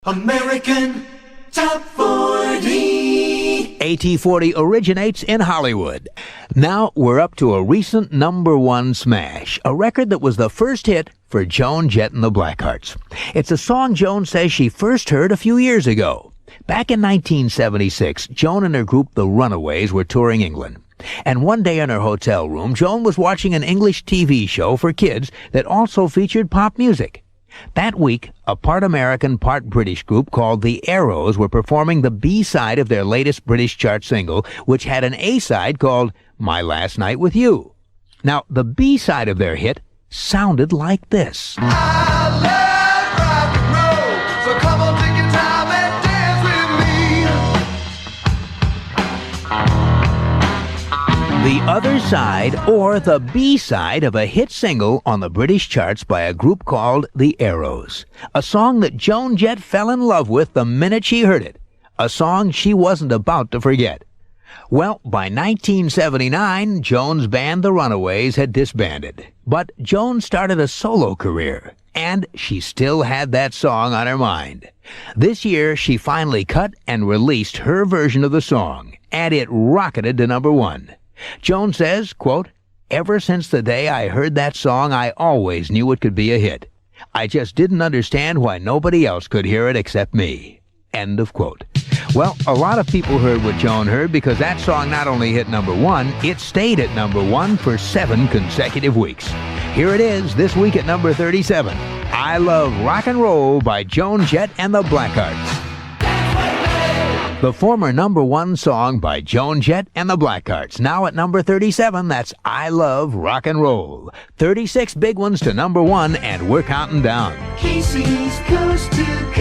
American Top 40. AT40 originates in Hollywood. Now we're up to a recent #1 smash, a record that was the first hit for Joan Jett and the Blackhearts. It's a song Joan says she first heard a few years ago. Back in 1976, Joan and her group The Runaways were touring England. And one day in her hotel room, Joan was watching an English TV show for kids that also featured pop music. That week, a part American, part British group called the Arrows were performing the B-side of their latest British chart single, which had an A-side called My Last Night With You. Now, the B-side of their hit sounded like this. I love rock and roll, so come on, take your time and dance with me. The other side, or the B-side of a hit single on the British charts by a group called the Arrows. A song that Joan Jett fell in love with the minute she heard it. A song she wasn't about to forget. Well, by 1979, Joan's band The Runaways had disbanded. But Joan started a solo career, and she still had that song on her mind. This year, she finally cut and released her version of the song, and it rocketed to #1. Joan says, quote, "Ever since the day I heard that song, I always knew it could be a hit. I just didn't understand why nobody else could hear it except me." End of quote. Well, a lot of people heard what Joan heard because that song not only hit #1, it stayed at #1 for 7 consecutive weeks. Here it is this week at number 37. I Love Rock and Roll by Joan Jett and the Blackhearts. The former #1 song by Joan Jett and the Blackhearts. Now at number 37, that's I Love Rock and Roll. 36 big ones to #1, and we're counting down. Casey's Coast to Coast.